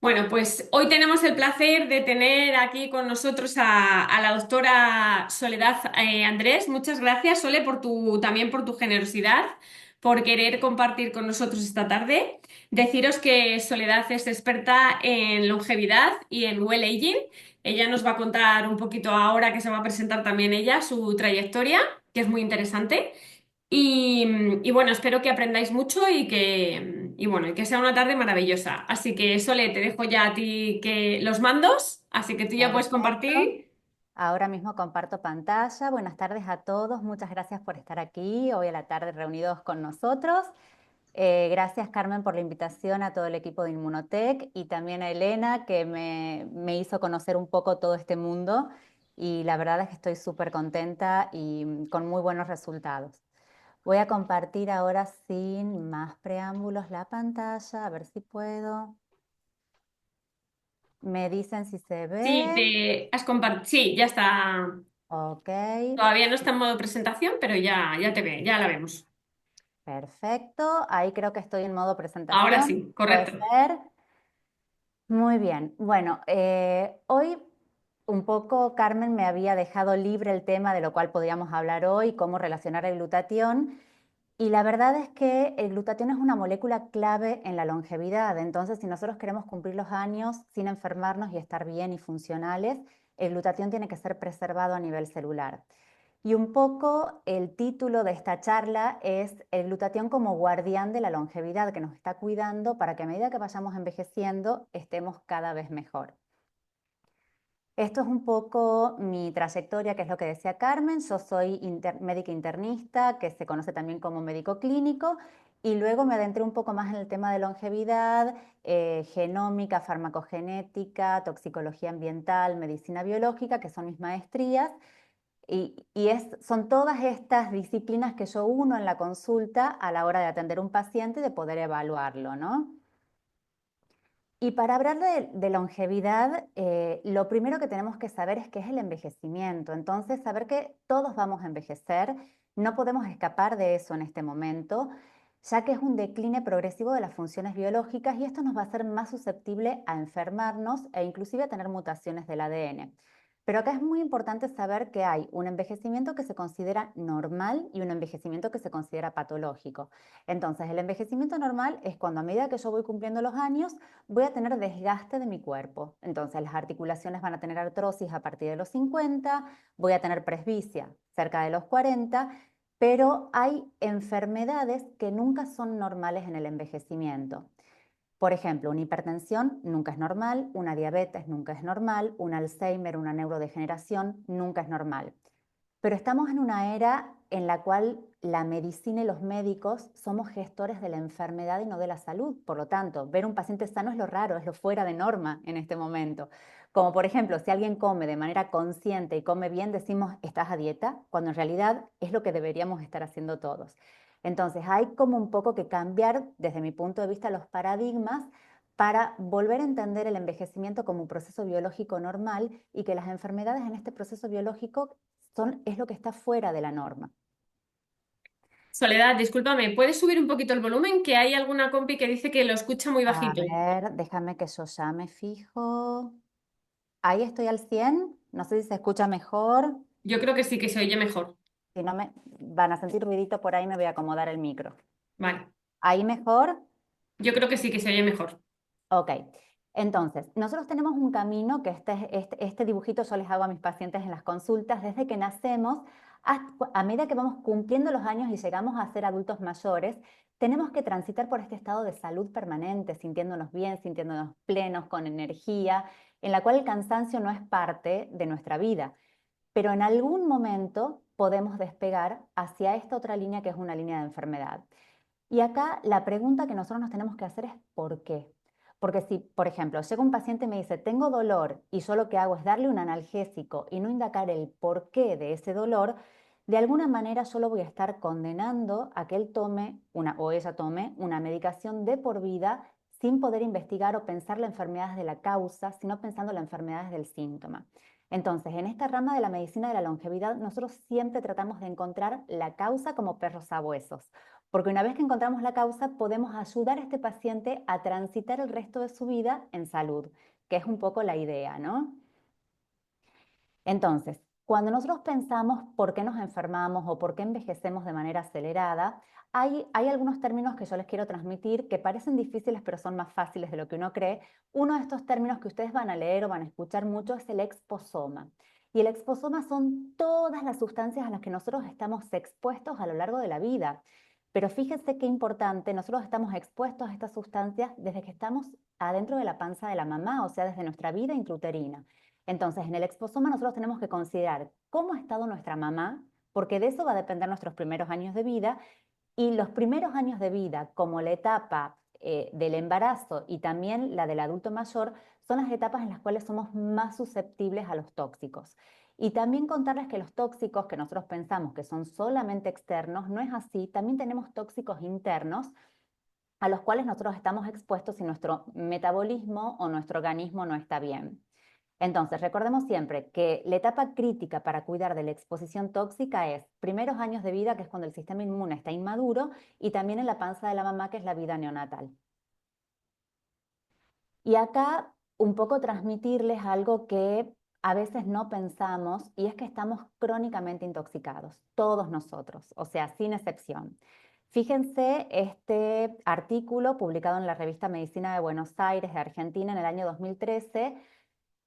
Bueno, pues hoy tenemos el placer de tener aquí con nosotros a la doctora Soledad Andrés. Muchas gracias, Sole, también por tu generosidad, por querer compartir con nosotros esta tarde. Deciros que Soledad es experta en longevidad y en well aging. Ella nos va a contar un poquito ahora que se va a presentar también ella su trayectoria, que es muy interesante. Y bueno, espero que aprendáis mucho y que sea una tarde maravillosa. Así que, Sole, te dejo ya a ti que los mandos, así que tú ya puedes Perfecto. compartir. Ahora mismo comparto pantalla. Buenas tardes a todos. Muchas gracias por estar aquí hoy a la tarde reunidos con nosotros. Gracias, Carmen, por la invitación a todo el equipo de Inmunotech y también a Elena, que me hizo conocer un poco todo este mundo. Y la verdad es que estoy súper contenta y con muy buenos resultados. Voy a compartir ahora sin más preámbulos la pantalla, a ver si puedo. Me dicen si se Sí, ve. sí, ya está. Ok. Todavía no está en modo presentación, pero ya te ve, ya la vemos. Perfecto, ahí creo que estoy en modo Ahora presentación. sí, Puede correcto. ser. Muy bien. Bueno, hoy un poco Carmen me había dejado libre el tema de lo cual podríamos hablar hoy, cómo relacionar el glutatión. Y la verdad es que el glutatión es una molécula clave en la longevidad. Entonces, si nosotros queremos cumplir los años sin enfermarnos y estar bien y funcionales, el glutatión tiene que ser preservado a nivel celular. Y un poco el título de esta charla es el glutatión como guardián de la longevidad que nos está cuidando para que a medida que vayamos envejeciendo estemos cada vez mejor. Esto es un poco mi trayectoria, que es lo que decía Carmen. Yo soy médica internista, que se conoce también como médico clínico, y luego me adentré un poco más en el tema de longevidad, genómica, farmacogenética, toxicología ambiental, medicina biológica, que son mis maestrías. Son todas estas disciplinas que yo uno en la consulta a la hora de atender un paciente y de poder evaluarlo, ¿no? Y para hablar de longevidad, lo primero que tenemos que saber es qué es el envejecimiento. Entonces, saber que todos vamos a envejecer, no podemos escapar de eso en este momento, ya que es un decline progresivo de las funciones biológicas y esto nos va a hacer más susceptible a enfermarnos e inclusive a tener mutaciones del ADN. Pero acá es muy importante saber que hay un envejecimiento que se considera normal y un envejecimiento que se considera patológico. Entonces, el envejecimiento normal es cuando a medida que yo voy cumpliendo los años, voy a tener desgaste de mi cuerpo. Entonces, las articulaciones van a tener artrosis a partir de los 50, voy a tener presbicia cerca de los 40, pero hay enfermedades que nunca son normales en el envejecimiento. Por ejemplo, una hipertensión nunca es normal, una diabetes nunca es normal, un Alzheimer, una neurodegeneración nunca es normal. Pero estamos en una era en la cual la medicina y los médicos somos gestores de la enfermedad y no de la salud. Por lo tanto, ver un paciente sano es lo raro, es lo fuera de norma en este momento. Como por ejemplo, si alguien come de manera consciente y come bien, decimos, ¿estás a dieta? Cuando en realidad es lo que deberíamos estar haciendo todos. Entonces, hay como un poco que cambiar, desde mi punto de vista, los paradigmas para volver a entender el envejecimiento como un proceso biológico normal y que las enfermedades en este proceso biológico es lo que está fuera de la norma. Soledad, discúlpame, ¿puedes subir un poquito el volumen? Que hay alguna compi que dice que lo escucha muy A bajito. ver, déjame que yo ya me fijo. Ahí estoy al 100. No sé si se escucha mejor. Yo creo que sí que se oye mejor. Si no me van a sentir ruidito por ahí, me voy a acomodar el micro. Vale, Ahí mejor. yo creo que sí que se oye mejor. Ok, entonces, nosotros tenemos un camino que este dibujito yo les hago a mis pacientes en las consultas desde que nacemos, a medida que vamos cumpliendo los años y llegamos a ser adultos mayores, tenemos que transitar por este estado de salud permanente, sintiéndonos bien, sintiéndonos plenos, con energía, en la cual el cansancio no es parte de nuestra vida. Pero en algún momento podemos despegar hacia esta otra línea que es una línea de enfermedad. Y acá la pregunta que nosotros nos tenemos que hacer es ¿por qué? Porque si, por ejemplo, llega un paciente y me dice, tengo dolor y yo lo que hago es darle un analgésico y no indagar el porqué de ese dolor, de alguna manera yo lo voy a estar condenando a que él tome o ella tome una medicación de por vida sin poder investigar o pensar las enfermedades de la causa, sino pensando las enfermedades del síntoma. Entonces, en esta rama de la medicina de la longevidad, nosotros siempre tratamos de encontrar la causa como perros sabuesos. porque una vez que encontramos la causa, podemos ayudar a este paciente a transitar el resto de su vida en salud, que es un poco la idea, ¿no? Entonces, cuando nosotros pensamos por qué nos enfermamos o por qué envejecemos de manera acelerada, hay algunos términos que yo les quiero transmitir que parecen difíciles, pero son más fáciles de lo que uno cree. Uno de estos términos que ustedes van a leer o van a escuchar mucho es el exposoma. Y el exposoma son todas las sustancias a las que nosotros estamos expuestos a lo largo de la vida. Pero fíjense qué importante, nosotros estamos expuestos a estas sustancias desde que estamos adentro de la panza de la mamá, o sea, desde nuestra vida intrauterina. Entonces, en el exposoma nosotros tenemos que considerar cómo ha estado nuestra mamá, porque de eso va a depender nuestros primeros años de vida, y los primeros años de vida, como la etapa del embarazo y también la del adulto mayor, son las etapas en las cuales somos más susceptibles a los tóxicos. Y también contarles que los tóxicos que nosotros pensamos que son solamente externos, no es así, también tenemos tóxicos internos a los cuales nosotros estamos expuestos si nuestro metabolismo o nuestro organismo no está bien. Entonces, recordemos siempre que la etapa crítica para cuidar de la exposición tóxica es primeros años de vida, que es cuando el sistema inmune está inmaduro, y también en la panza de la mamá, que es la vida neonatal. Y acá un poco transmitirles algo que a veces no pensamos, y es que estamos crónicamente intoxicados, todos nosotros, o sea, sin excepción. Fíjense este artículo publicado en la revista Medicina de Buenos Aires de Argentina en el año 2013.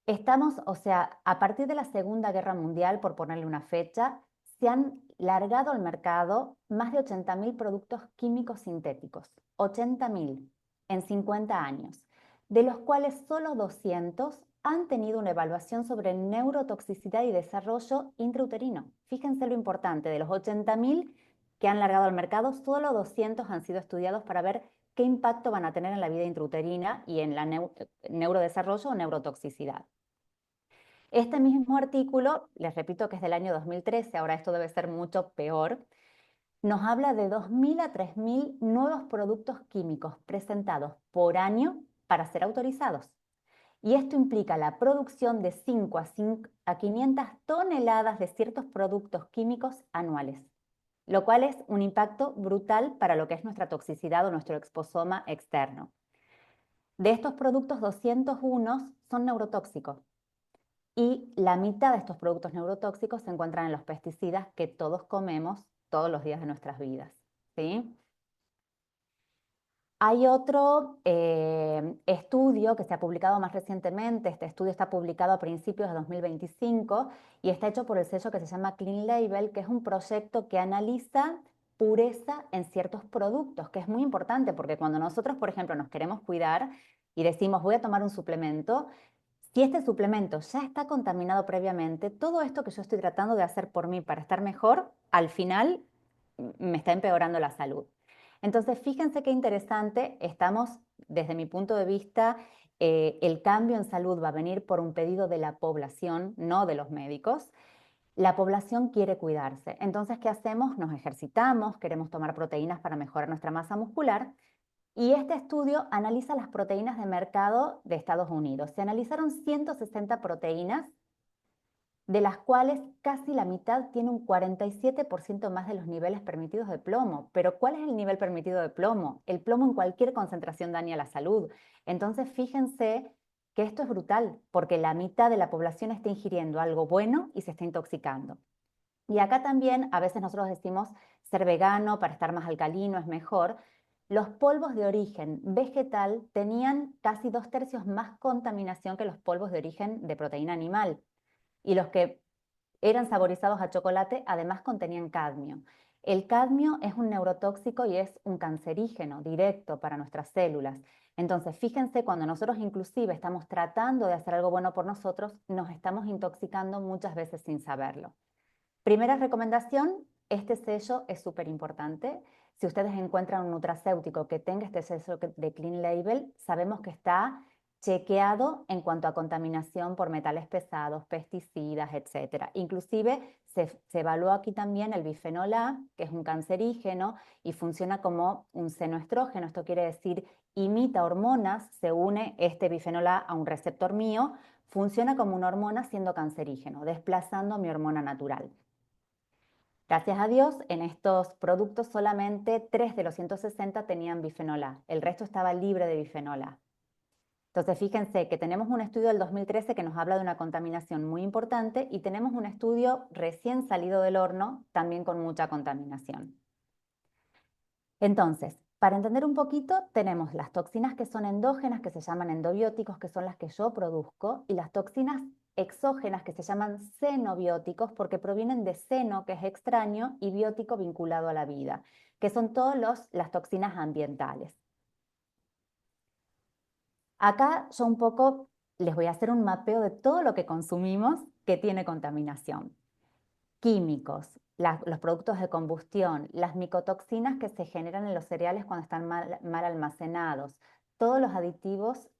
Estamos, o sea, a partir de la Segunda Guerra Mundial, por ponerle una fecha, se han largado al mercado más de 80.000 productos químicos sintéticos, 80.000 en 50 años, de los cuales solo 200 han tenido una evaluación sobre neurotoxicidad y desarrollo intrauterino. Fíjense lo importante, de los 80.000 que han largado al mercado, solo 200 han sido estudiados para ver qué impacto van a tener en la vida intrauterina y en la neurodesarrollo o neurotoxicidad. Este mismo artículo, les repito que es del año 2013, ahora esto debe ser mucho peor, nos habla de 2.000 a 3.000 nuevos productos químicos presentados por año para ser autorizados. Y esto implica la producción de 5 a 500 toneladas de ciertos productos químicos anuales, lo cual es un impacto brutal para lo que es nuestra toxicidad o nuestro exposoma externo. De estos productos, 201 son neurotóxicos. Y la mitad de estos productos neurotóxicos se encuentran en los pesticidas que todos comemos todos los días de nuestras vidas, ¿sí? Hay otro estudio que se ha publicado más recientemente. Este estudio está publicado a principios de 2025 y está hecho por el sello que se llama Clean Label, que es un proyecto que analiza pureza en ciertos productos, que es muy importante porque cuando nosotros, por ejemplo, nos queremos cuidar y decimos voy a tomar un suplemento, si este suplemento ya está contaminado previamente, todo esto que yo estoy tratando de hacer por mí para estar mejor, al final me está empeorando la salud. Entonces, fíjense qué interesante, estamos, desde mi punto de vista, el cambio en salud va a venir por un pedido de la población, no de los médicos. La población quiere cuidarse. Entonces, ¿qué hacemos? Nos ejercitamos, queremos tomar proteínas para mejorar nuestra masa muscular. Y este estudio analiza las proteínas de mercado de Estados Unidos. Se analizaron 160 proteínas, de las cuales casi la mitad tiene un 47% más de los niveles permitidos de plomo. Pero ¿cuál es el nivel permitido de plomo? El plomo en cualquier concentración daña la salud. Entonces, fíjense que esto es brutal, porque la mitad de la población está ingiriendo algo bueno y se está intoxicando. Y acá también a veces nosotros decimos ser vegano para estar más alcalino es mejor. Los polvos de origen vegetal tenían casi 2/3 más contaminación que los polvos de origen de proteína animal. Y los que eran saborizados a chocolate además contenían cadmio. El cadmio es un neurotóxico y es un cancerígeno directo para nuestras células. Entonces, fíjense, cuando nosotros inclusive estamos tratando de hacer algo bueno por nosotros, nos estamos intoxicando muchas veces sin saberlo. Primera recomendación, este sello es súper importante. Si ustedes encuentran un nutracéutico que tenga este sello de Clean Label, sabemos que está chequeado en cuanto a contaminación por metales pesados, pesticidas, etc. Inclusive se evaluó aquí también el bifenol A, que es un cancerígeno y funciona como un senoestrógeno. Esto quiere decir, imita hormonas, se une este bifenol A un receptor mío, funciona como una hormona siendo cancerígeno, desplazando mi hormona natural. Gracias a Dios, en estos productos solamente 3 de los 160 tenían bifenol A, el resto estaba libre de bifenol A. Entonces, fíjense que tenemos un estudio del 2013 que nos habla de una contaminación muy importante y tenemos un estudio recién salido del horno también con mucha contaminación. Entonces, para entender un poquito, tenemos las toxinas que son endógenas, que se llaman endobióticos, que son las que yo produzco, y las toxinas exógenas, que se llaman xenobióticos, porque provienen de xeno, que es extraño, y biótico vinculado a la vida, que son todas las toxinas ambientales. Acá yo un poco les voy a hacer un mapeo de todo lo que consumimos que tiene contaminación. Químicos, los productos de combustión, las micotoxinas que se generan en los cereales cuando están mal almacenados, todos los aditivos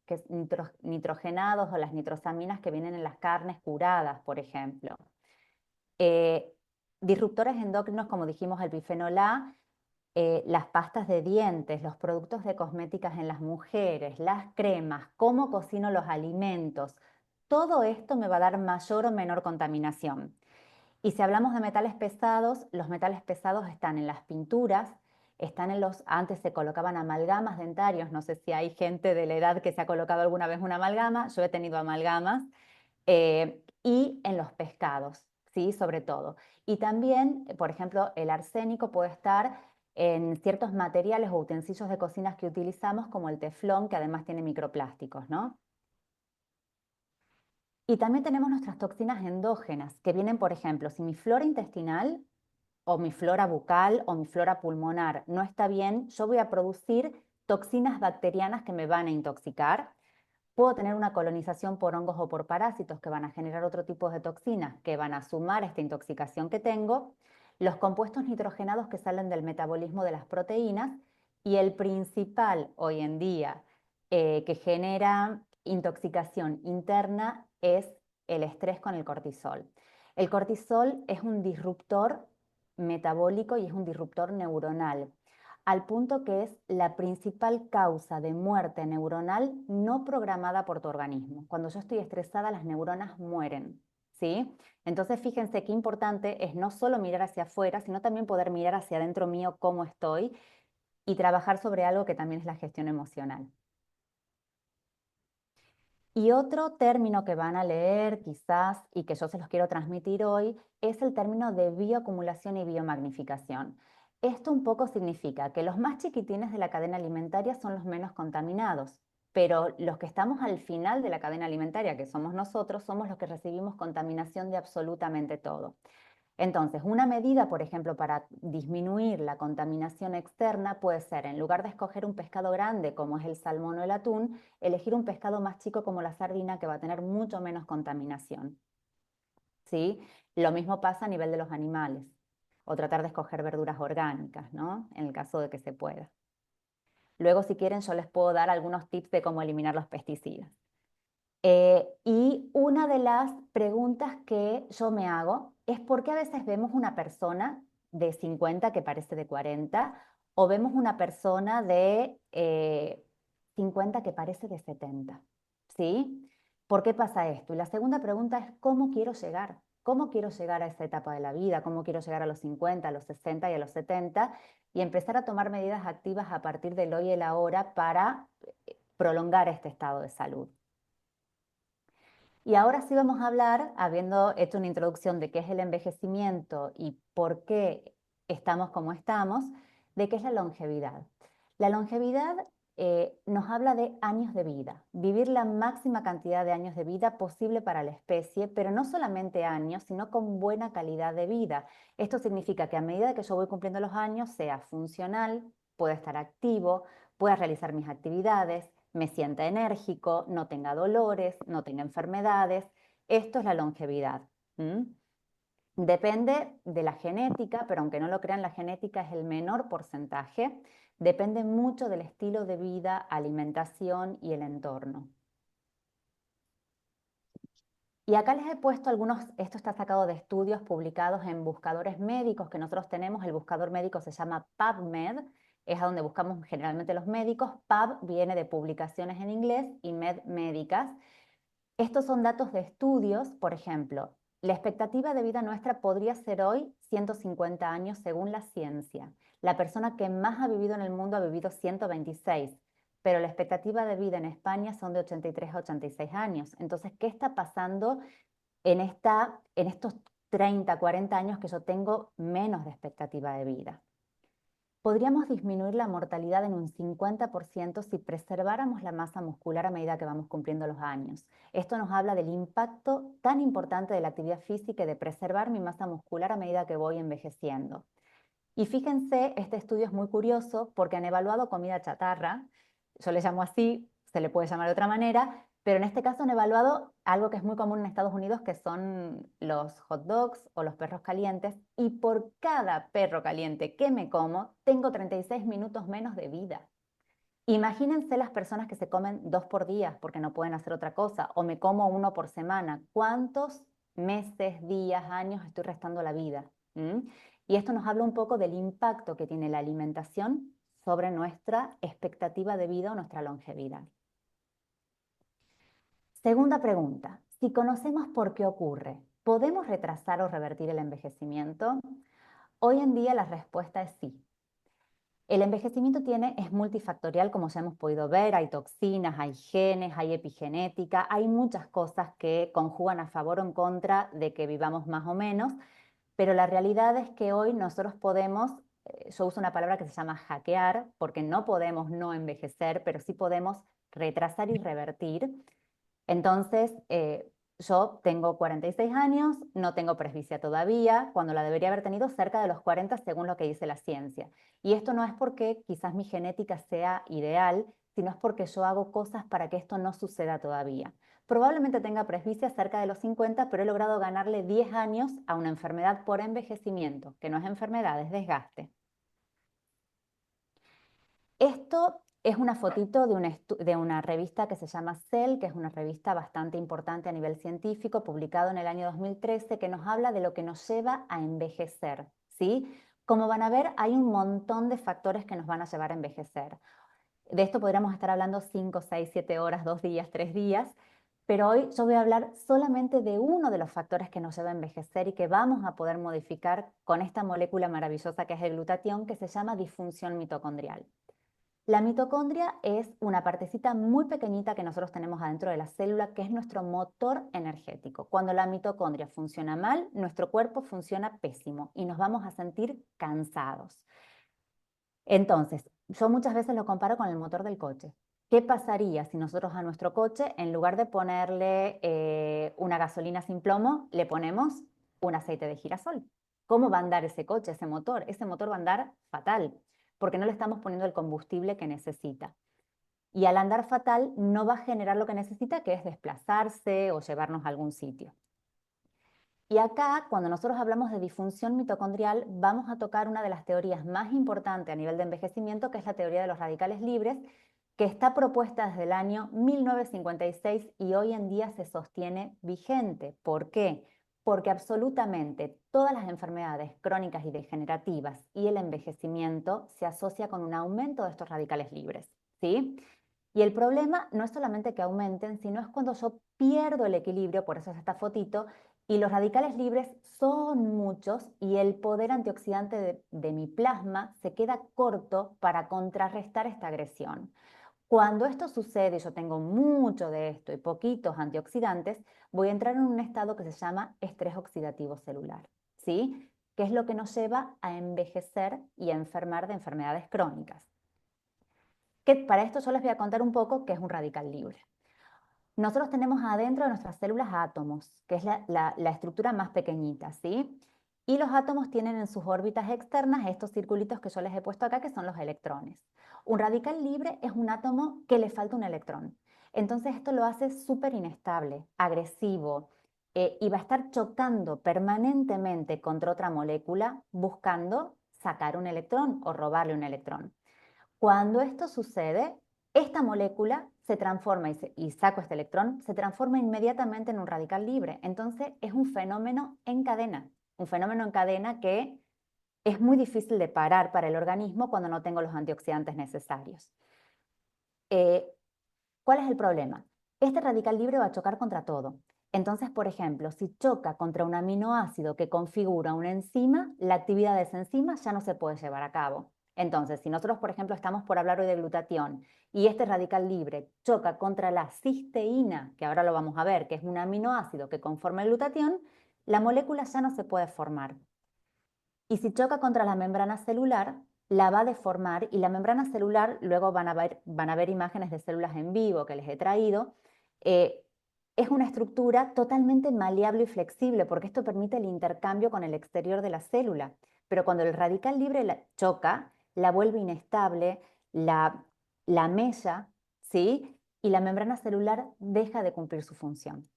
nitrogenados o las nitrosaminas que vienen en las carnes curadas, por ejemplo. Eh, Disruptores endocrinos, como dijimos, el bifenol A, las pastas de dientes, los productos de cosméticas en las mujeres, las cremas, cómo cocino los alimentos, todo esto me va a dar mayor o menor contaminación. Y si hablamos de metales pesados, los metales pesados están en las pinturas, están en antes se colocaban amalgamas dentarios, no sé si hay gente de la edad que se ha colocado alguna vez una amalgama, yo he tenido amalgamas, y en los pescados, ¿sí? Sobre todo. Y también, por ejemplo, el arsénico puede estar en ciertos materiales o utensilios de cocinas que utilizamos, como el teflón, que además tiene microplásticos, ¿no? Y también tenemos nuestras toxinas endógenas, que vienen, por ejemplo, si mi flora intestinal o mi flora bucal o mi flora pulmonar no está bien, yo voy a producir toxinas bacterianas que me van a intoxicar. Puedo tener una colonización por hongos o por parásitos que van a generar otro tipo de toxinas que van a sumar esta intoxicación que tengo. Los compuestos nitrogenados que salen del metabolismo de las proteínas y el principal hoy en día que genera intoxicación interna es el estrés con el cortisol. El cortisol es un disruptor metabólico y es un disruptor neuronal, al punto que es la principal causa de muerte neuronal no programada por tu organismo. Cuando yo estoy estresada, las neuronas mueren, ¿sí? Entonces, fíjense qué importante es no solo mirar hacia afuera, sino también poder mirar hacia adentro mío cómo estoy y trabajar sobre algo que también es la gestión emocional. Y otro término que van a leer quizás y que yo se los quiero transmitir hoy es el término de bioacumulación y biomagnificación. Esto un poco significa que los más chiquitines de la cadena alimentaria son los menos contaminados, pero los que estamos al final de la cadena alimentaria, que somos nosotros, somos los que recibimos contaminación de absolutamente todo. Entonces, una medida, por ejemplo, para disminuir la contaminación externa puede ser, en lugar de escoger un pescado grande como es el salmón o el atún, elegir un pescado más chico como la sardina que va a tener mucho menos contaminación. ¿Sí? Lo mismo pasa a nivel de los animales. O tratar de escoger verduras orgánicas, ¿no? En el caso de que se pueda. Luego, si quieren, yo les puedo dar algunos tips de cómo eliminar los pesticidas. Y una de las preguntas que yo me hago es por qué a veces vemos una persona de 50 que parece de 40 o vemos una persona de 50 que parece de 70, ¿sí? ¿Por qué pasa esto? Y la segunda pregunta es ¿cómo quiero llegar? ¿Cómo quiero llegar a esa etapa de la vida? ¿Cómo quiero llegar a los 50, a los 60 y a los 70? Y empezar a tomar medidas activas a partir del hoy y el ahora para prolongar este estado de salud. Y ahora sí vamos a hablar, habiendo hecho una introducción de qué es el envejecimiento y por qué estamos como estamos, de qué es la longevidad. La longevidad nos habla de años de vida, vivir la máxima cantidad de años de vida posible para la especie, pero no solamente años, sino con buena calidad de vida. Esto significa que a medida que yo voy cumpliendo los años, sea funcional, pueda estar activo, pueda realizar mis actividades, me sienta enérgico, no tenga dolores, no tenga enfermedades. Esto es la longevidad. Depende de la genética, pero aunque no lo crean, la genética es el menor porcentaje. Depende mucho del estilo de vida, alimentación y el entorno. Y acá les he puesto algunos, esto está sacado de estudios publicados en buscadores médicos que nosotros tenemos. El buscador médico se llama PubMed, es a donde buscamos generalmente los médicos. Pub viene de publicaciones en inglés y med médicas. Estos son datos de estudios, por ejemplo, la expectativa de vida nuestra podría ser hoy 150 años según la ciencia. La persona que más ha vivido en el mundo ha vivido 126, pero la expectativa de vida en España son de 83 a 86 años. Entonces, ¿qué está pasando en estos 30, 40 años que yo tengo menos de expectativa de vida? Podríamos disminuir la mortalidad en un 50% si preserváramos la masa muscular a medida que vamos cumpliendo los años. Esto nos habla del impacto tan importante de la actividad física y de preservar mi masa muscular a medida que voy envejeciendo. Y fíjense, este estudio es muy curioso porque han evaluado comida chatarra, yo le llamo así, se le puede llamar de otra manera, pero en este caso han evaluado algo que es muy común en Estados Unidos, que son los hot dogs o los perros calientes, y por cada perro caliente que me como, tengo 36 minutos menos de vida. Imagínense las personas que se comen 2 por día porque no pueden hacer otra cosa, o me como 1 por semana. ¿Cuántos meses, días, años estoy restando la vida? ¿Mm? Y esto nos habla un poco del impacto que tiene la alimentación sobre nuestra expectativa de vida o nuestra longevidad. Segunda pregunta, si conocemos por qué ocurre, ¿podemos retrasar o revertir el envejecimiento? Hoy en día la respuesta es sí. El envejecimiento es multifactorial, como ya hemos podido ver, hay toxinas, hay genes, hay epigenética, hay muchas cosas que conjugan a favor o en contra de que vivamos más o menos, pero la realidad es que hoy nosotros podemos, yo uso una palabra que se llama hackear, porque no podemos no envejecer, pero sí podemos retrasar y revertir. Entonces, yo tengo 46 años, no tengo presbicia todavía, cuando la debería haber tenido cerca de los 40 según lo que dice la ciencia. Y esto no es porque quizás mi genética sea ideal, sino es porque yo hago cosas para que esto no suceda todavía. Probablemente tenga presbicia cerca de los 50, pero he logrado ganarle 10 años a una enfermedad por envejecimiento, que no es enfermedad, es desgaste. Esto es una fotito de una revista que se llama Cell, que es una revista bastante importante a nivel científico, publicado en el año 2013, que nos habla de lo que nos lleva a envejecer, ¿sí? Como van a ver, hay un montón de factores que nos van a llevar a envejecer. De esto podríamos estar hablando 5, 6, 7 horas, 2 días, 3 días, pero hoy yo voy a hablar solamente de uno de los factores que nos lleva a envejecer y que vamos a poder modificar con esta molécula maravillosa que es el glutatión, que se llama disfunción mitocondrial. La mitocondria es una partecita muy pequeñita que nosotros tenemos adentro de la célula, que es nuestro motor energético. Cuando la mitocondria funciona mal, nuestro cuerpo funciona pésimo y nos vamos a sentir cansados. Entonces, yo muchas veces lo comparo con el motor del coche. ¿Qué pasaría si nosotros a nuestro coche, en lugar de ponerle una gasolina sin plomo, le ponemos un aceite de girasol? ¿Cómo va a andar ese coche, ese motor? Ese motor va a andar fatal, porque no le estamos poniendo el combustible que necesita. Y al andar fatal no va a generar lo que necesita, que es desplazarse o llevarnos a algún sitio. Y acá, cuando nosotros hablamos de disfunción mitocondrial, vamos a tocar una de las teorías más importantes a nivel de envejecimiento, que es la teoría de los radicales libres, que está propuesta desde el año 1956 y hoy en día se sostiene vigente. ¿Por qué? Porque absolutamente todas las enfermedades crónicas y degenerativas y el envejecimiento se asocia con un aumento de estos radicales libres, ¿sí? Y el problema no es solamente que aumenten, sino es cuando yo pierdo el equilibrio, por eso es esta fotito, y los radicales libres son muchos y el poder antioxidante de mi plasma se queda corto para contrarrestar esta agresión. Cuando esto sucede, yo tengo mucho de esto y poquitos antioxidantes, voy a entrar en un estado que se llama estrés oxidativo celular, ¿sí? Que es lo que nos lleva a envejecer y a enfermar de enfermedades crónicas. Para esto yo les voy a contar un poco qué es un radical libre. Nosotros tenemos adentro de nuestras células átomos, que es la estructura más pequeñita, ¿sí? Y los átomos tienen en sus órbitas externas estos circulitos que yo les he puesto acá, que son los electrones. Un radical libre es un átomo que le falta un electrón. Entonces esto lo hace súper inestable, agresivo, y va a estar chocando permanentemente contra otra molécula buscando sacar un electrón o robarle un electrón. Cuando esto sucede, esta molécula se transforma y saco este electrón, se transforma inmediatamente en un radical libre. Entonces es un fenómeno en cadena que es muy difícil de parar para el organismo cuando no tengo los antioxidantes necesarios. ¿Cuál es el problema? Este radical libre va a chocar contra todo. Entonces, por ejemplo, si choca contra un aminoácido que configura una enzima, la actividad de esa enzima ya no se puede llevar a cabo. Entonces, si nosotros, por ejemplo, estamos por hablar hoy de glutatión y este radical libre choca contra la cisteína, que ahora lo vamos a ver, que es un aminoácido que conforma el glutatión, la molécula ya no se puede formar. Y si choca contra la membrana celular, la va a deformar y la membrana celular, luego van a ver imágenes de células en vivo que les he traído, eh, es una estructura totalmente maleable y flexible porque esto permite el intercambio con el exterior de la célula. Pero cuando el radical libre choca, la vuelve inestable, la mella, ¿sí? Y la membrana celular deja de cumplir su función.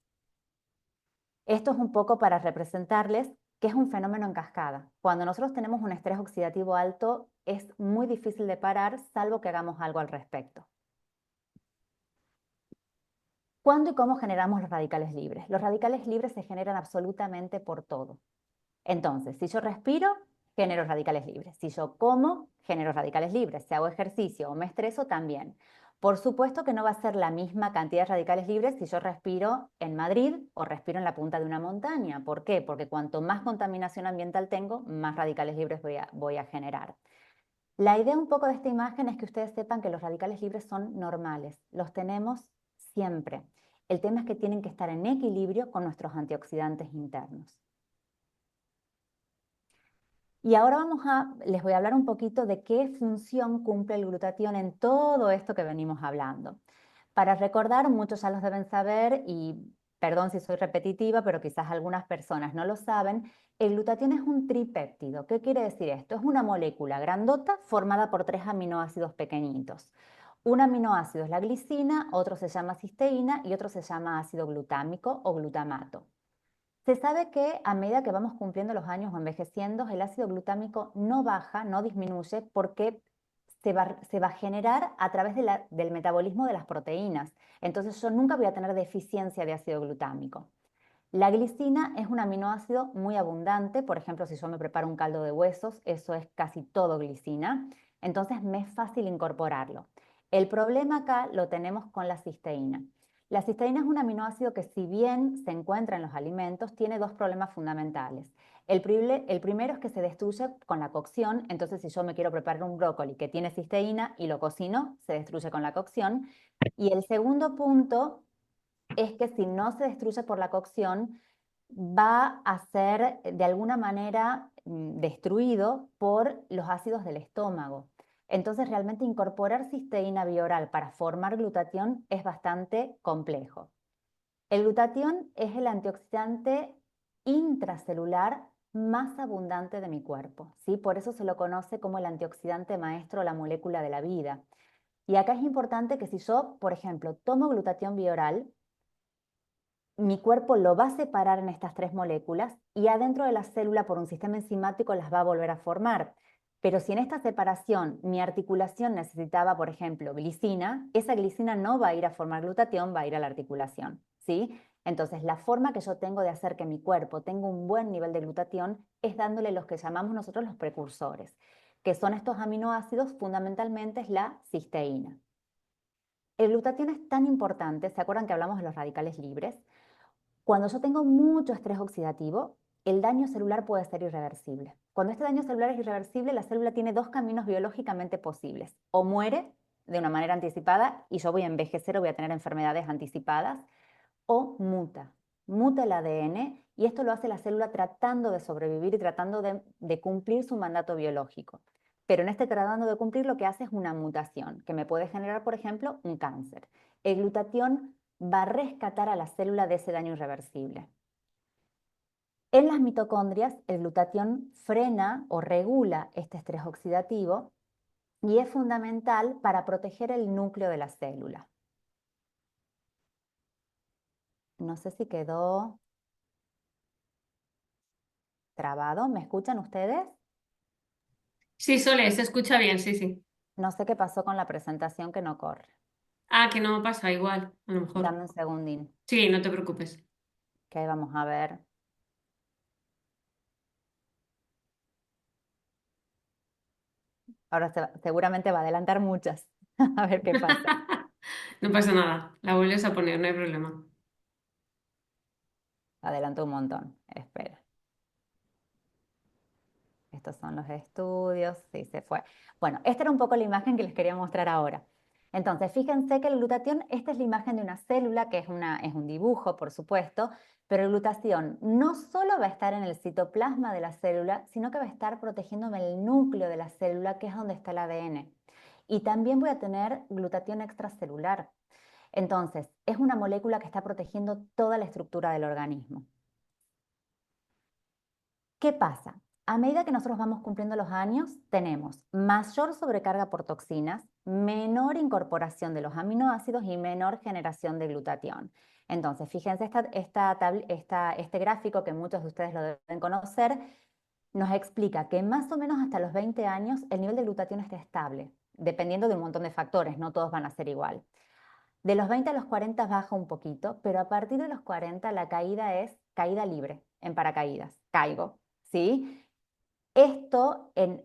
Esto es un poco para representarles que es un fenómeno en cascada. Cuando nosotros tenemos un estrés oxidativo alto, es muy difícil de parar, salvo que hagamos algo al respecto. ¿Cuándo y cómo generamos los radicales libres? Los radicales libres se generan absolutamente por todo. Entonces, si yo respiro, genero radicales libres. Si yo como, genero radicales libres. Si hago ejercicio o me estreso, también. Por supuesto que no va a ser la misma cantidad de radicales libres si yo respiro en Madrid o respiro en la punta de una montaña. ¿Por qué? Porque cuanto más contaminación ambiental tengo, más radicales libres voy a generar. La idea un poco de esta imagen es que ustedes sepan que los radicales libres son normales. Los tenemos siempre. El tema es que tienen que estar en equilibrio con nuestros antioxidantes internos. Y ahora les voy a hablar un poquito de qué función cumple el glutatión en todo esto que venimos hablando. Para recordar, muchos ya los deben saber y perdón si soy repetitiva, pero quizás algunas personas no lo saben, el glutatión es un tripéptido. ¿Qué quiere decir esto? Es una molécula grandota formada por 3 aminoácidos pequeñitos. Un aminoácido es la glicina, otro se llama cisteína y otro se llama ácido glutámico o glutamato. Se sabe que a medida que vamos cumpliendo los años o envejeciendo, el ácido glutámico no baja, no disminuye, porque se va a generar a través del metabolismo de las proteínas. Entonces yo nunca voy a tener deficiencia de ácido glutámico. La glicina es un aminoácido muy abundante, por ejemplo, si yo me preparo un caldo de huesos, eso es casi todo glicina, entonces me es fácil incorporarlo. El problema acá lo tenemos con la cisteína. La cisteína es un aminoácido que si bien se encuentra en los alimentos, tiene dos problemas fundamentales. El primero es que se destruye con la cocción, entonces si yo me quiero preparar un brócoli que tiene cisteína y lo cocino, se destruye con la cocción. Y el segundo punto es que si no se destruye por la cocción, va a ser de alguna manera destruido por los ácidos del estómago. Entonces, realmente incorporar cisteína bioral para formar glutatión es bastante complejo. El glutatión es el antioxidante intracelular más abundante de mi cuerpo, ¿sí? Por eso se lo conoce como el antioxidante maestro o la molécula de la vida. Y acá es importante que si yo, por ejemplo, tomo glutatión bioral, mi cuerpo lo va a separar en estas 3 moléculas y adentro de la célula por un sistema enzimático las va a volver a formar. Pero si en esta separación mi articulación necesitaba, por ejemplo, glicina, esa glicina no va a ir a formar glutatión, va a ir a la articulación, ¿sí? Entonces, la forma que yo tengo de hacer que mi cuerpo tenga un buen nivel de glutatión es dándole los que llamamos nosotros los precursores, que son estos aminoácidos, fundamentalmente es la cisteína. El glutatión es tan importante, ¿se acuerdan que hablamos de los radicales libres? Cuando yo tengo mucho estrés oxidativo, el daño celular puede ser irreversible. Cuando este daño celular es irreversible, la célula tiene dos caminos biológicamente posibles. O muere de una manera anticipada y yo voy a envejecer o voy a tener enfermedades anticipadas, o muta el ADN y esto lo hace la célula tratando de sobrevivir y tratando de cumplir su mandato biológico. Pero en este tratando de cumplir lo que hace es una mutación que me puede generar, por ejemplo, un cáncer. El glutatión va a rescatar a la célula de ese daño irreversible. En las mitocondrias, el glutatión frena o regula este estrés oxidativo y es fundamental para proteger el núcleo de la célula. No sé si quedó trabado. ¿Me escuchan ustedes? Sí, Sole, se escucha bien, sí, sí. No sé qué pasó con la presentación que no corre. Ah, que no pasa igual, a lo mejor. Dame un segundín, Sí, no te preocupes. que ahí vamos a ver. Ahora seguramente va a adelantar muchas. A ver qué pasa. No pasa nada, la vuelves a poner, no hay problema. Adelantó un montón. Espera. Estos son los estudios, sí, se fue. Bueno, esta era un poco la imagen que les quería mostrar ahora. Entonces, fíjense que el glutatión, esta es la imagen de una célula, que es un dibujo, por supuesto, pero el glutatión no solo va a estar en el citoplasma de la célula, sino que va a estar protegiéndome el núcleo de la célula, que es donde está el ADN. Y también voy a tener glutatión extracelular. Entonces, es una molécula que está protegiendo toda la estructura del organismo. ¿Qué pasa? A medida que nosotros vamos cumpliendo los años, tenemos mayor sobrecarga por toxinas, menor incorporación de los aminoácidos y menor generación de glutatión. Entonces, fíjense este gráfico que muchos de ustedes lo deben conocer, nos explica que más o menos hasta los 20 años el nivel de glutatión está estable, dependiendo de un montón de factores, no todos van a ser igual. De los 20 a los 40 baja un poquito, pero a partir de los 40 la caída es caída libre, en paracaídas, caigo, ¿sí?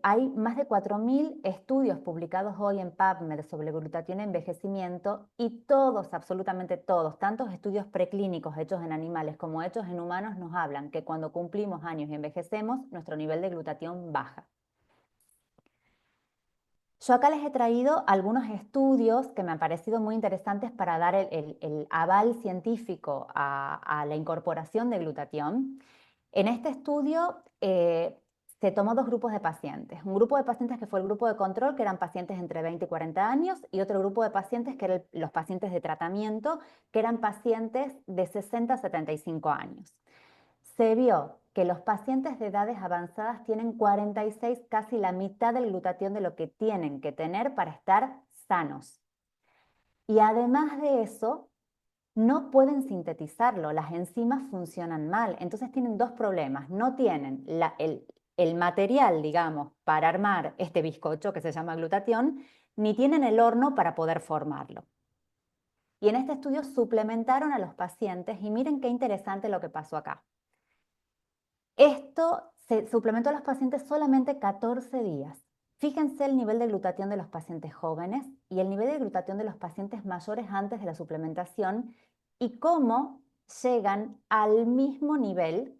Hay más de 4.000 estudios publicados hoy en PubMed sobre glutatión y envejecimiento y todos, absolutamente todos, tantos estudios preclínicos hechos en animales como hechos en humanos nos hablan que cuando cumplimos años y envejecemos, nuestro nivel de glutatión baja. Yo acá les he traído algunos estudios que me han parecido muy interesantes para dar el aval científico a la incorporación de glutatión. En este estudio se tomó dos grupos de pacientes. Un grupo de pacientes que fue el grupo de control, que eran pacientes entre 20 y 40 años, y otro grupo de pacientes que eran los pacientes de tratamiento, que eran pacientes de 60 a 75 años. Se vio que los pacientes de edades avanzadas tienen 46, casi la mitad del glutatión de lo que tienen que tener para estar sanos. Y además de eso, no pueden sintetizarlo, las enzimas funcionan mal, entonces tienen dos problemas, no tienen el material, digamos, para armar este bizcocho que se llama glutatión, ni tienen el horno para poder formarlo. Y en este estudio suplementaron a los pacientes y miren qué interesante lo que pasó acá. Esto se suplementó a los pacientes solamente 14 días. Fíjense el nivel de glutatión de los pacientes jóvenes y el nivel de glutatión de los pacientes mayores antes de la suplementación y cómo llegan al mismo nivel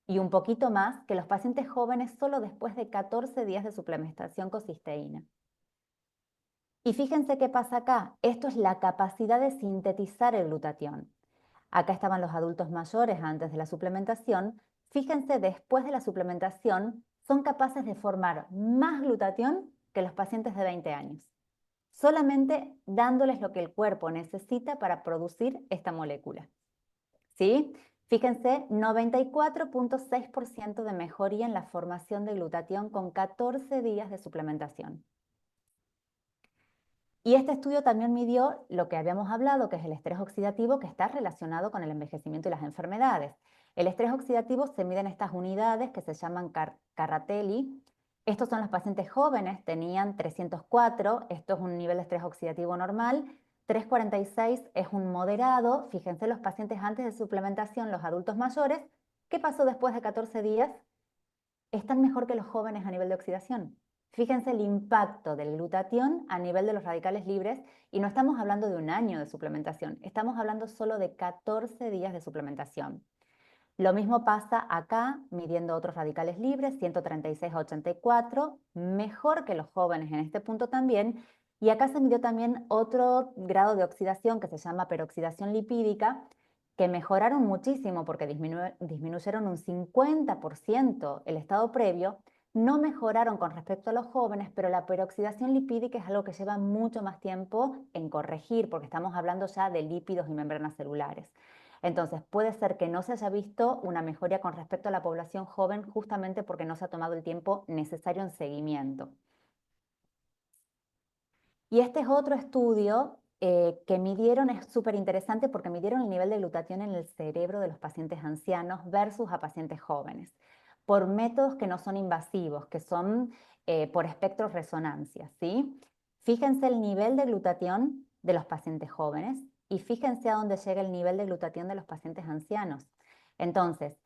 y un poquito más que los pacientes jóvenes solo después de 14 días de suplementación con cisteína. Y fíjense qué pasa acá. Esto es la capacidad de sintetizar el glutatión. Acá estaban los adultos mayores antes de la suplementación. Fíjense, después de la suplementación, son capaces de formar más glutatión que los pacientes de 20 años, solamente dándoles lo que el cuerpo necesita para producir esta molécula. ¿Sí? Fíjense, 94.6% de mejoría en la formación de glutatión con 14 días de suplementación. Y este estudio también midió lo que habíamos hablado, que es el estrés oxidativo, que está relacionado con el envejecimiento y las enfermedades. El estrés oxidativo se mide en estas unidades que se llaman Carratelli. Estos son los pacientes jóvenes, tenían 304, esto es un nivel de estrés oxidativo normal, 346 es un moderado. Fíjense los pacientes antes de suplementación, los adultos mayores, ¿qué pasó después de 14 días? Están mejor que los jóvenes a nivel de oxidación. Fíjense el impacto del glutatión a nivel de los radicales libres y no estamos hablando de un año de suplementación, estamos hablando solo de 14 días de suplementación. Lo mismo pasa acá, midiendo otros radicales libres, 136 a 84, mejor que los jóvenes en este punto también. Y acá se midió también otro grado de oxidación que se llama peroxidación lipídica, que mejoraron muchísimo porque disminuyeron un 50% el estado previo, no mejoraron con respecto a los jóvenes, pero la peroxidación lipídica es algo que lleva mucho más tiempo en corregir, porque estamos hablando ya de lípidos y membranas celulares. Entonces, puede ser que no se haya visto una mejoría con respecto a la población joven justamente porque no se ha tomado el tiempo necesario en seguimiento. Y este es otro estudio que midieron, es súper interesante porque midieron el nivel de glutatión en el cerebro de los pacientes ancianos versus a pacientes jóvenes, por métodos que no son invasivos, que son por espectroresonancia, ¿sí? Fíjense el nivel de glutatión de los pacientes jóvenes y fíjense a dónde llega el nivel de glutatión de los pacientes ancianos. Entonces,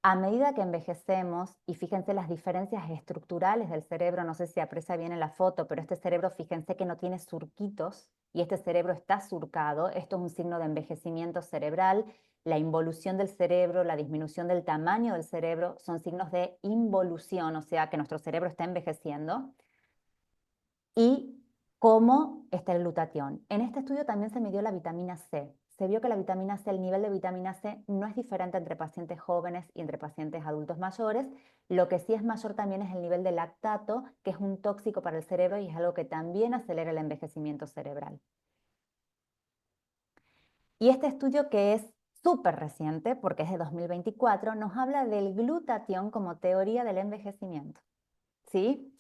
a medida que envejecemos, y fíjense las diferencias estructurales del cerebro, no sé si aprecia bien en la foto, pero este cerebro, fíjense que no tiene surquitos y este cerebro está surcado, esto es un signo de envejecimiento cerebral. La involución del cerebro, la disminución del tamaño del cerebro son signos de involución, o sea que nuestro cerebro está envejeciendo. Y cómo está el glutatión. En este estudio también se midió la vitamina C. Se vio que la vitamina C, el nivel de vitamina C no es diferente entre pacientes jóvenes y entre pacientes adultos mayores. Lo que sí es mayor también es el nivel de lactato, que es un tóxico para el cerebro y es algo que también acelera el envejecimiento cerebral. Y este estudio, que es súper reciente, porque es de 2024, nos habla del glutatión como teoría del envejecimiento. ¿Sí?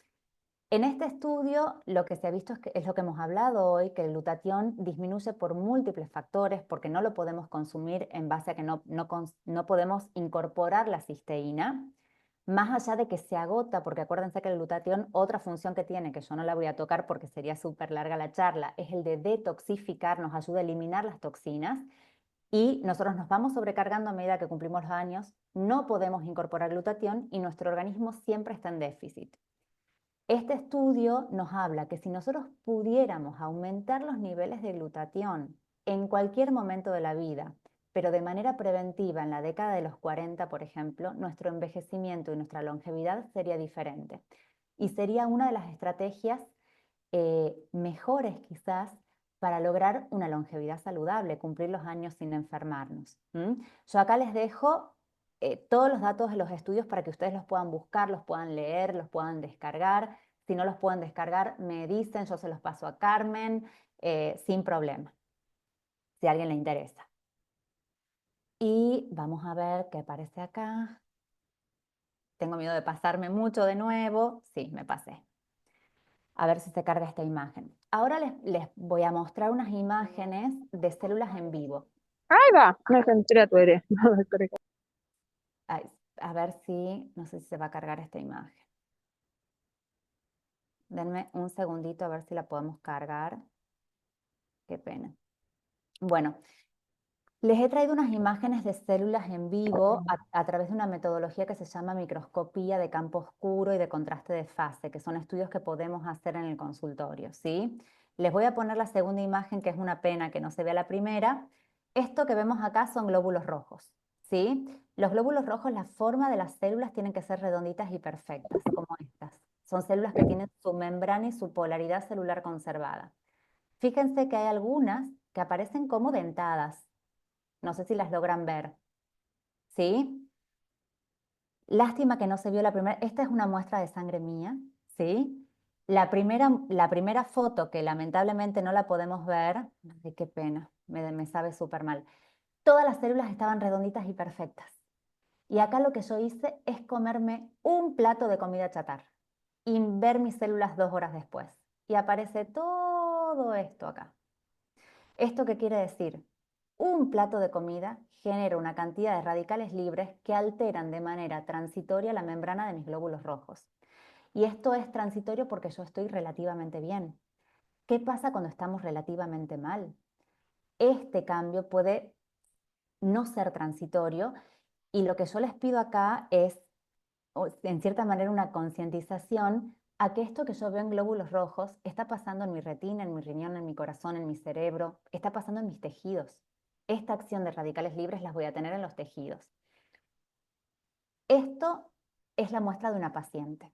En este estudio lo que se ha visto es lo que hemos hablado hoy, que el glutatión disminuye por múltiples factores, porque no lo podemos consumir en base a que no podemos incorporar la cisteína, más allá de que se agota, porque acuérdense que el glutatión, otra función que tiene, que yo no la voy a tocar porque sería súper larga la charla, es el de detoxificar, nos ayuda a eliminar las toxinas, y nosotros nos vamos sobrecargando a medida que cumplimos los años, no podemos incorporar glutatión y nuestro organismo siempre está en déficit. Este estudio nos habla que si nosotros pudiéramos aumentar los niveles de glutatión en cualquier momento de la vida, pero de manera preventiva en la década de los 40, por ejemplo, nuestro envejecimiento y nuestra longevidad sería diferente. Y sería una de las estrategias mejores quizás para lograr una longevidad saludable, cumplir los años sin enfermarnos. Yo acá les dejo todos los datos de los estudios para que ustedes los puedan buscar, los puedan leer, los puedan descargar. Si no los pueden descargar, me dicen, yo se los paso a Carmen, sin problema, si a alguien le interesa. Y vamos a ver qué aparece acá. Tengo miedo de pasarme mucho de nuevo. Sí, me pasé. A ver si se carga esta imagen. Ahora les voy a mostrar unas imágenes de células en vivo. Ahí va, me entré tú eres. Ay, a ver si, no sé si se va a cargar esta imagen. Denme un segundito a ver si la podemos cargar. Qué pena. Bueno, les he traído unas imágenes de células en vivo a través de una metodología que se llama microscopía de campo oscuro y de contraste de fase, que son estudios que podemos hacer en el consultorio, ¿sí? Les voy a poner la segunda imagen, que es una pena que no se vea la primera. Esto que vemos acá son glóbulos rojos, ¿sí? Los glóbulos rojos, la forma de las células tienen que ser redonditas y perfectas, como estas. Son células que tienen su membrana y su polaridad celular conservada. Fíjense que hay algunas que aparecen como dentadas. No sé si las logran ver. ¿Sí? Lástima que no se vio la primera. Esta es una muestra de sangre mía. ¿Sí? La primera foto, que lamentablemente no la podemos ver, ay, qué pena, me sabe súper mal. Todas las células estaban redonditas y perfectas. Y acá lo que yo hice es comerme un plato de comida chatarra y ver mis células 2 horas después. Y aparece todo esto acá. ¿Esto qué quiere decir? Un plato de comida genera una cantidad de radicales libres que alteran de manera transitoria la membrana de mis glóbulos rojos. Y esto es transitorio porque yo estoy relativamente bien. ¿Qué pasa cuando estamos relativamente mal? Este cambio puede no ser transitorio y lo que yo les pido acá es, en cierta manera, una concientización a que esto que yo veo en glóbulos rojos está pasando en mi retina, en mi riñón, en mi corazón, en mi cerebro, está pasando en mis tejidos. Esta acción de radicales libres las voy a tener en los tejidos. Esto es la muestra de una paciente.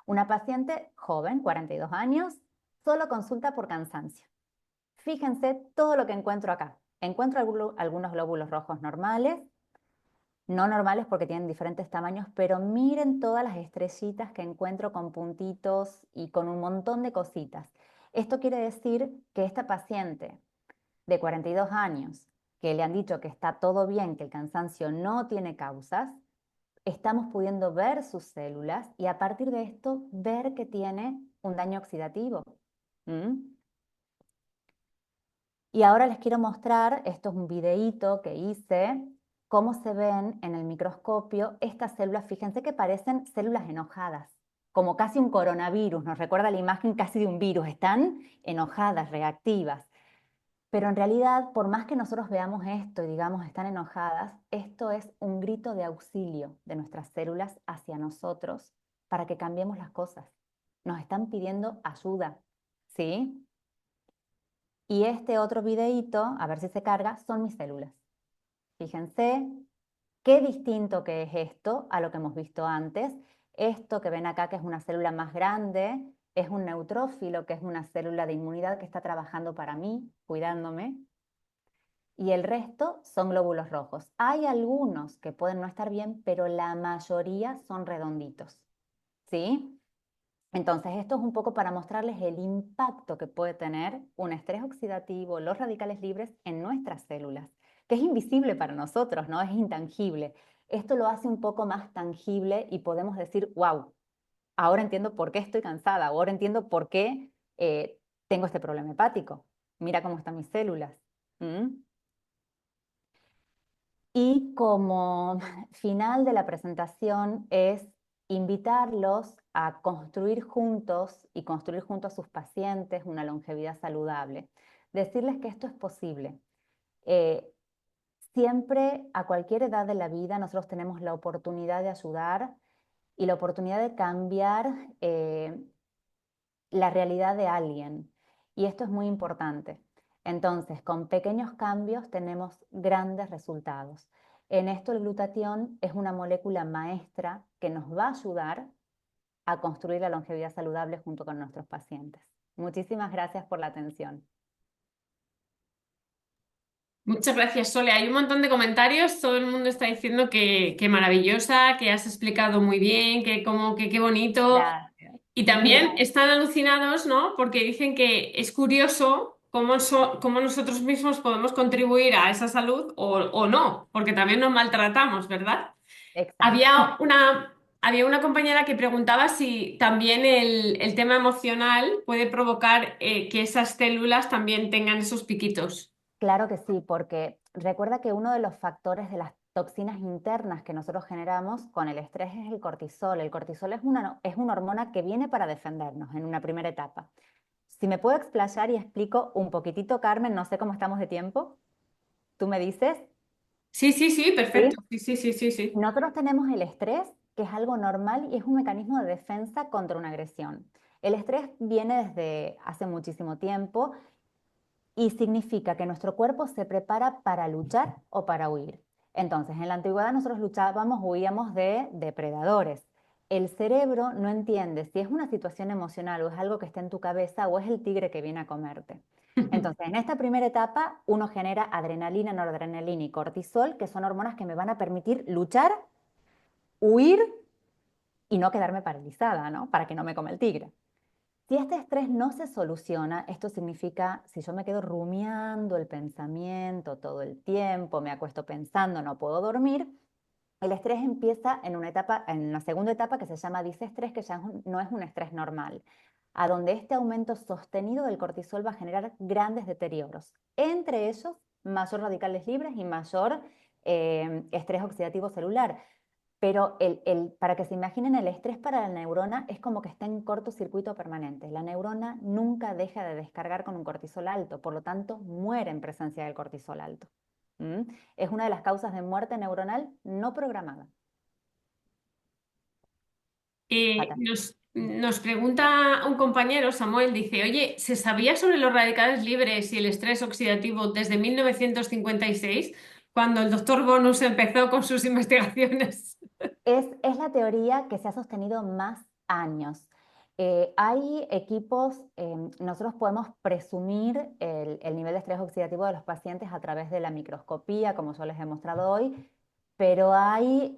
Una paciente joven, 42 años, solo consulta por cansancio. Fíjense todo lo que encuentro acá. Encuentro algunos glóbulos rojos normales, no normales porque tienen diferentes tamaños, pero miren todas las estrellitas que encuentro con puntitos y con un montón de cositas. Esto quiere decir que esta paciente de 42 años, que le han dicho que está todo bien, que el cansancio no tiene causas, estamos pudiendo ver sus células y a partir de esto ver que tiene un daño oxidativo. ¿Mm? Y ahora les quiero mostrar, esto es un videíto que hice, cómo se ven en el microscopio estas células. Fíjense que parecen células enojadas, como casi un coronavirus, nos recuerda la imagen casi de un virus, están enojadas, reactivas. Pero en realidad, por más que nosotros veamos esto y digamos están enojadas, esto es un grito de auxilio de nuestras células hacia nosotros para que cambiemos las cosas. Nos están pidiendo ayuda, ¿sí? Y este otro videíto, a ver si se carga, son mis células. Fíjense qué distinto que es esto a lo que hemos visto antes. Esto que ven acá, que es una célula más grande, es un neutrófilo, que es una célula de inmunidad que está trabajando para mí, cuidándome. Y el resto son glóbulos rojos. Hay algunos que pueden no estar bien, pero la mayoría son redonditos. ¿Sí? Entonces, esto es un poco para mostrarles el impacto que puede tener un estrés oxidativo, los radicales libres en nuestras células, que es invisible para nosotros, ¿no? Es intangible. Esto lo hace un poco más tangible y podemos decir, wow, ahora entiendo por qué estoy cansada, ahora entiendo por qué tengo este problema hepático. Mira cómo están mis células. ¿Mm? Y como final de la presentación es invitarlos a construir juntos y construir junto a sus pacientes una longevidad saludable. Decirles que esto es posible. Eh, Siempre, a cualquier edad de la vida, nosotros tenemos la oportunidad de ayudar y la oportunidad de cambiar la realidad de alguien. Y esto es muy importante. Entonces, con pequeños cambios tenemos grandes resultados. En esto el glutatión es una molécula maestra que nos va a ayudar a construir la longevidad saludable junto con nuestros pacientes. Muchísimas gracias por la atención. Muchas gracias, Sole. Hay un montón de comentarios. Todo el mundo está diciendo que maravillosa, que has explicado muy bien, que como que qué bonito. Gracias. Y también están alucinados, ¿no? Porque dicen que es curioso cómo nosotros mismos podemos contribuir a esa salud o no, porque también nos maltratamos, ¿verdad? Exacto. Había una compañera que preguntaba si también el tema emocional puede provocar que esas células también tengan esos piquitos. Claro que sí, porque recuerda que uno de los factores de las toxinas internas que nosotros generamos con el estrés es el cortisol. El cortisol es una hormona que viene para defendernos en una primera etapa. Si me puedo explayar y explico un poquitito, Carmen, no sé cómo estamos de tiempo, tú me dices, Sí, sí, sí, ¿sí? perfecto. Sí, sí, sí, sí, sí. Nosotros tenemos el estrés, que es algo normal y es un mecanismo de defensa contra una agresión. El estrés viene desde hace muchísimo tiempo y significa que nuestro cuerpo se prepara para luchar o para huir. Entonces, en la antigüedad nosotros luchábamos, huíamos de depredadores. El cerebro no entiende si es una situación emocional o es algo que está en tu cabeza o es el tigre que viene a comerte. Entonces, en esta primera etapa, uno genera adrenalina, noradrenalina y cortisol, que son hormonas que me van a permitir luchar, huir y no quedarme paralizada, ¿no? Para que no me coma el tigre. Si este estrés no se soluciona, esto significa si yo me quedo rumiando el pensamiento todo el tiempo, me acuesto pensando, no puedo dormir, el estrés empieza en una etapa, en una segunda etapa que se llama disestrés, que ya no es un estrés normal, a donde este aumento sostenido del cortisol va a generar grandes deterioros, entre ellos mayor radicales libres y mayor estrés oxidativo celular. Pero para que se imaginen, el estrés para la neurona es como que está en cortocircuito permanente. La neurona nunca deja de descargar con un cortisol alto, por lo tanto muere en presencia del cortisol alto. ¿Mm? Es una de las causas de muerte neuronal no programada. Fatal. Nos pregunta un compañero, Samuel, dice, oye, ¿se sabía sobre los radicales libres y el estrés oxidativo desde 1956, cuando el doctor Bonus empezó con sus investigaciones? Es la teoría que se ha sostenido más años. Hay equipos, nosotros podemos presumir el nivel de estrés oxidativo de los pacientes a través de la microscopía, como yo les he mostrado hoy, pero hay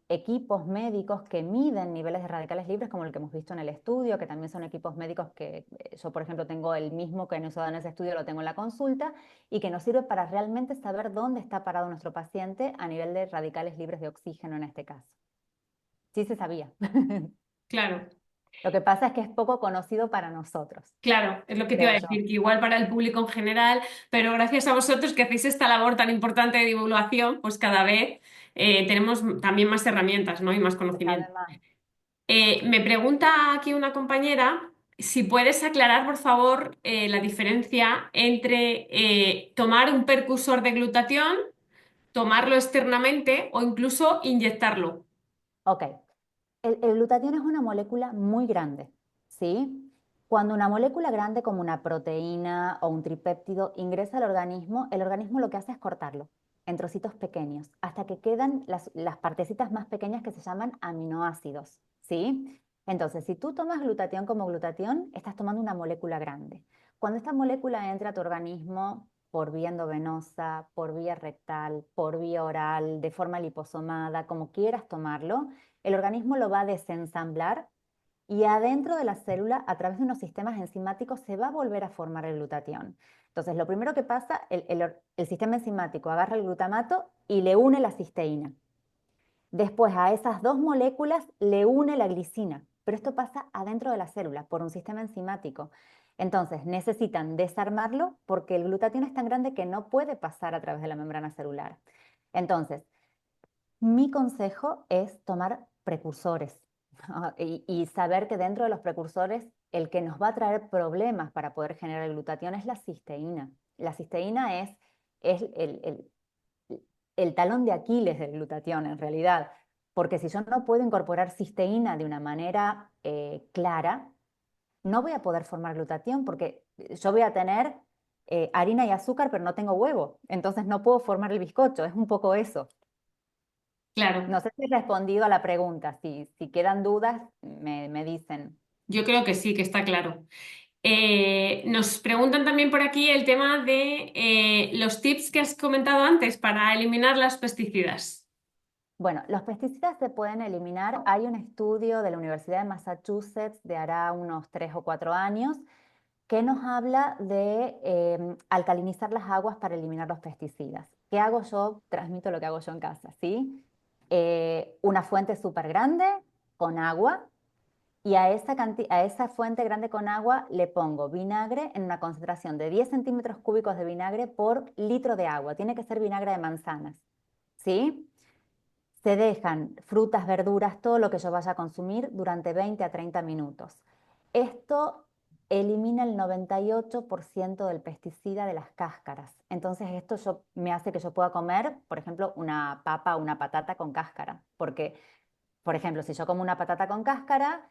equipos médicos que miden niveles de radicales libres, como el que hemos visto en el estudio, que también son equipos médicos que yo, por ejemplo, tengo el mismo que he usado en ese estudio, lo tengo en la consulta, y que nos sirve para realmente saber dónde está parado nuestro paciente a nivel de radicales libres de oxígeno en este caso. Sí se sabía. Claro, Lo que pasa es que es poco conocido para nosotros, claro, es lo que te iba creo a yo. decir, que igual para el público en general, pero gracias a vosotros que hacéis esta labor tan importante de divulgación, pues cada vez tenemos también más herramientas, ¿no? Y más Se sabe conocimiento. más. Me pregunta aquí una compañera si puedes aclarar, por favor, la diferencia entre tomar un percusor de glutatión, tomarlo externamente o incluso inyectarlo. Ok. El glutatión es una molécula muy grande, ¿sí? Cuando una molécula grande como una proteína o un tripéptido ingresa al organismo, el organismo lo que hace es cortarlo en trocitos pequeños, hasta que quedan las partecitas más pequeñas que se llaman aminoácidos, ¿sí? Entonces, si tú tomas glutatión como glutatión, estás tomando una molécula grande. Cuando esta molécula entra a tu organismo por vía endovenosa, por vía rectal, por vía oral, de forma liposomada, como quieras tomarlo, el organismo lo va a desensamblar y adentro de la célula, a través de unos sistemas enzimáticos, se va a volver a formar el glutatión. Entonces, lo primero que pasa, el sistema enzimático agarra el glutamato y le une la cisteína. Después, a esas dos moléculas le une la glicina, pero esto pasa adentro de la célula por un sistema enzimático. Entonces, necesitan desarmarlo porque el glutatión es tan grande que no puede pasar a través de la membrana celular. Entonces, mi consejo es tomar precursores y saber que dentro de los precursores el que nos va a traer problemas para poder generar el glutatión es la cisteína. La cisteína es el talón de Aquiles del glutatión en realidad, porque si yo no puedo incorporar cisteína de una manera clara, no voy a poder formar glutatión porque yo voy a tener harina y azúcar, pero no tengo huevo, entonces no puedo formar el bizcocho, es un poco eso. Claro, No sé si he respondido a la pregunta. Si quedan dudas, me dicen. yo creo que sí, que está claro. Nos preguntan también por aquí el tema de los tips que has comentado antes para eliminar las pesticidas. Bueno, los pesticidas se pueden eliminar. Hay un estudio de la Universidad de Massachusetts de hará unos 3 o 4 años que nos habla de alcalinizar las aguas para eliminar los pesticidas. ¿Qué hago yo? Transmito lo que hago yo en casa, ¿sí? Una fuente súper grande con agua. Y a esa fuente grande con agua le pongo vinagre en una concentración de 10 centímetros cúbicos de vinagre por litro de agua. Tiene que ser vinagre de manzanas, ¿sí? Se dejan frutas, verduras, todo lo que yo vaya a consumir durante 20 a 30 minutos. Esto elimina el 98% del pesticida de las cáscaras. Entonces me hace que yo pueda comer, por ejemplo, una papa o una patata con cáscara, porque por ejemplo, si yo como una patata con cáscara,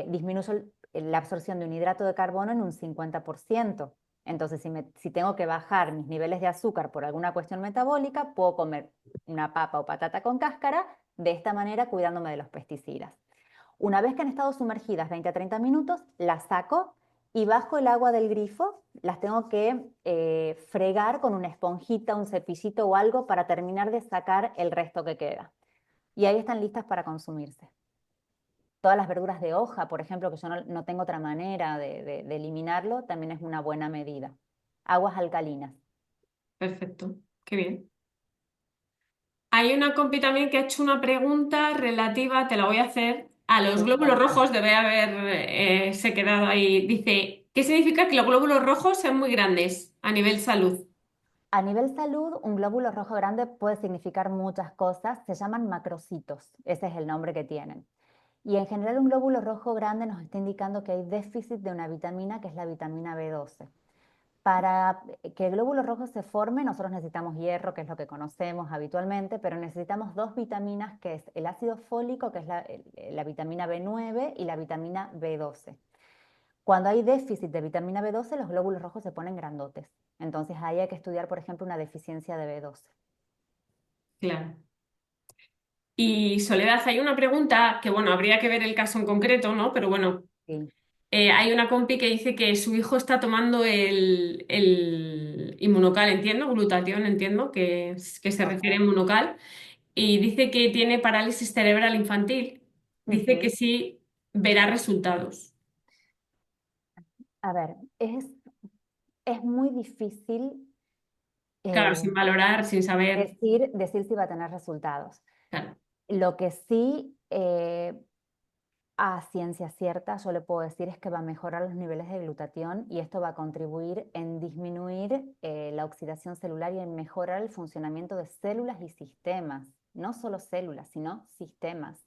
disminuyo la absorción de un hidrato de carbono en un 50%. Entonces, si tengo que bajar mis niveles de azúcar por alguna cuestión metabólica, puedo comer una papa o patata con cáscara, de esta manera cuidándome de los pesticidas. Una vez que han estado sumergidas 20 a 30 minutos, las saco y bajo el agua del grifo las tengo que fregar con una esponjita, un cepillito o algo para terminar de sacar el resto que queda. Y ahí están listas para consumirse. Todas las verduras de hoja, por ejemplo, que yo no tengo otra manera de eliminarlo, también es una buena medida. Aguas alcalinas. Perfecto, qué bien. Hay una compi también que ha hecho una pregunta relativa, te la voy a hacer, a los Sí, glóbulos porfa. rojos. Debe haber se quedado ahí. Dice, ¿qué significa que los glóbulos rojos sean muy grandes a nivel salud? A nivel salud, un glóbulo rojo grande puede significar muchas cosas. Se llaman macrocitos. Ese es el nombre que tienen. Y en general un glóbulo rojo grande nos está indicando que hay déficit de una vitamina que es la vitamina B12. Para que el glóbulo rojo se forme, nosotros necesitamos hierro, que es lo que conocemos habitualmente, pero necesitamos dos vitaminas, que es el ácido fólico, que es la vitamina B9, y la vitamina B12. Cuando hay déficit de vitamina B12, los glóbulos rojos se ponen grandotes. Entonces ahí hay que estudiar, por ejemplo, una deficiencia de B12. Claro. Y Soledad, hay una pregunta que, bueno, habría que ver el caso en concreto, ¿no? Pero bueno, Sí. hay una compi que dice que su hijo está tomando el inmunocal, entiendo, glutatión, entiendo, que se refiere a Ok. inmunocal, y dice que tiene parálisis cerebral infantil. Dice que Ujú. sí verá resultados. A ver, es muy difícil Claro, eh, sin valorar, sin saber. decir si va a tener resultados. Claro, Lo que sí, a ciencia cierta, yo le puedo decir es que va a mejorar los niveles de glutatión y esto va a contribuir en disminuir la oxidación celular y en mejorar el funcionamiento de células y sistemas. No solo células, sino sistemas.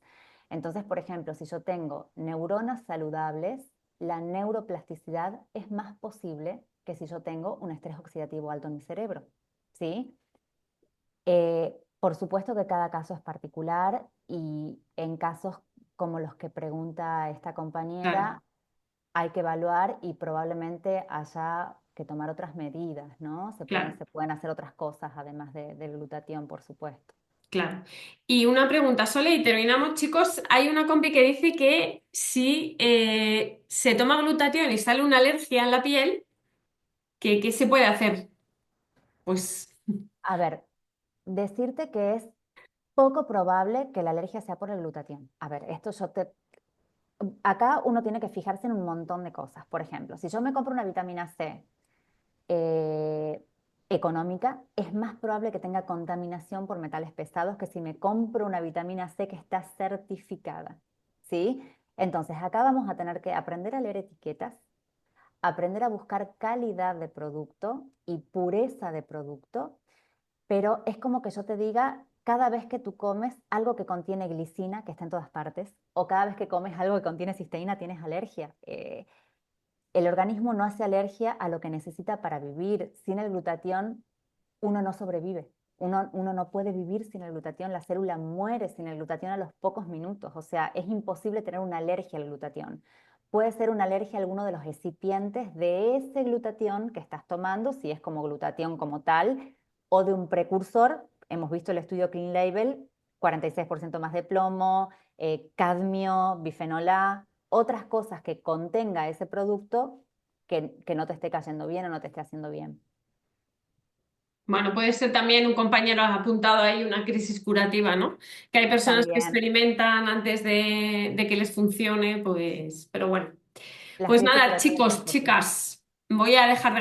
Entonces, por ejemplo, si yo tengo neuronas saludables, la neuroplasticidad es más posible que si yo tengo un estrés oxidativo alto en mi cerebro. ¿Sí? Por supuesto que cada caso es particular y en casos como los que pregunta esta claro. compañera, hay que evaluar y probablemente haya que tomar otras medidas, ¿no? Claro. Se pueden hacer otras cosas además del glutatión, por supuesto. Claro. Y una pregunta, Sole, y terminamos, chicos. Hay una compi que dice que si se toma glutatión y sale una alergia en la piel, ¿qué se puede hacer? Pues, A ver, decirte que es poco probable que la alergia sea por el glutatión. A ver, acá uno tiene que fijarse en un montón de cosas. Por ejemplo, si yo me compro una vitamina C eh, económica, es más probable que tenga contaminación por metales pesados que si me compro una vitamina C que está certificada, ¿sí? Entonces, acá vamos a tener que aprender a leer etiquetas, aprender a buscar calidad de producto y pureza de producto, pero es como que yo te diga, cada vez que tú comes algo que contiene glicina, que está en todas partes, o cada vez que comes algo que contiene cisteína, tienes alergia. El organismo no hace alergia a lo que necesita para vivir. Sin el glutatión, uno no sobrevive. Uno no puede vivir sin el glutatión. La célula muere sin el glutatión a los pocos minutos. O sea, es imposible tener una alergia al glutatión. Puede ser una alergia a alguno de los excipientes de ese glutatión que estás tomando, si es como glutatión como tal, o de un precursor. Hemos visto el estudio Clean Label, 46% más de plomo, cadmio, bifenol A, otras cosas que contenga ese producto que no te esté cayendo bien o no te esté haciendo bien. bueno, puede ser también un compañero ha apuntado ahí una crisis curativa, ¿no? Que hay personas que También experimentan antes de que les funcione, pues, pero bueno. las Pues crisis nada, curativas son chicos, posibles. chicas, voy a dejar de